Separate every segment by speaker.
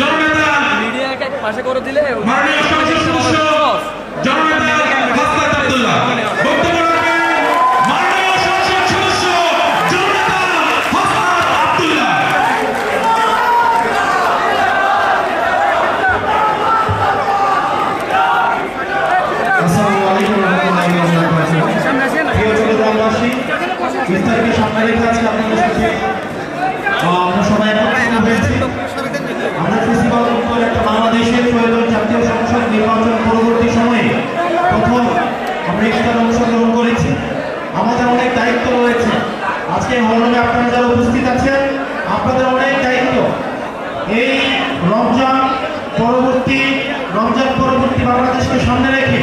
Speaker 1: জননেতা
Speaker 2: মিডিয়াকে পাশে করে দিলে
Speaker 1: মাননীয় সংসদ সদস্য জননেতা হাসনাত আব্দুল্লাহ বক্তব্য রাখবেন। মাননীয় সংসদ সদস্য জননেতা হাসনাত আব্দুল্লাহ।
Speaker 3: আসসালামু আলাইকুম ওয়া রাহমাতুল্লাহি ওয়া বারাকাতুহু। প্রিয় চট্টগ্রামবাসী, বিস্তারিত সামনে রেখে আছি আপনাদের সাথে। আমরা সবাই একত্রিত হয়েছি। আমরা ফেস্টিভাল উত্তর একটা বাংলাদেশের প্রয়োজন জাতীয় সংসদ নির্বাচন পরবর্তী সময়ে প্রথম আমরা এখানে অংশগ্রহণ করেছি। আমাদের অনেক দায়িত্ব রয়েছে। আজকে হলরুমে আপনারা যারা উপস্থিত আছেন, আপনাদের অনেক দায়িত্ব। এই রমজান পরবর্তী বাংলাদেশকে সামনে রেখে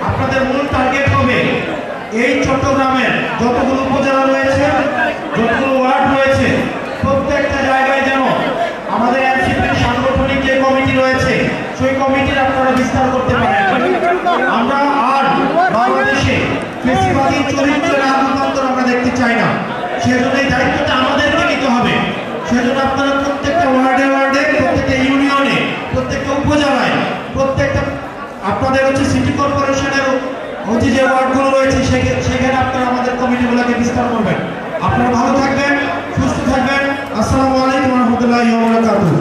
Speaker 3: আপনাদের মূল টার্গেট হবে এই চট্টগ্রামের যতগুলো উপজেলা রয়েছে, যতগুলো ওয়ার্ড রয়েছে, প্রত্যেকটা জায়গায় যেন আমাদের এনসিপির সাংগঠনিক যে কমিটি রয়েছে সেই কমিটির আপনারা বিস্তার করতে পারেন। আমরা আর বাংলাদেশে ফেসিবাদী চরিত্রের রূপান্তর আমরা দেখতে চাই না। সেজন্য এই দায়িত্বটা আমাদেরকে নিতে হবে। সেজন্য আপনারা প্রত্যেকটা ওয়ার্ডে ওয়ার্ডে, প্রত্যেকটা ইউনিয়নে, প্রত্যেকটা উপজেলায়, প্রত্যেকটা আপনাদের সিটি কর্পোরেশনের যে ওয়ার্ডগুলো রয়েছে সেখানে আপনারা আমাদের কমিটিগুলোকে বিস্তার করবেন। আপনারা ভালো থাকবেন, সুস্থ থাকবেন। আসসালামু আলাইকুম ওয়া রাহমাতুল্লাহি ওয়া বারাকাতুহু।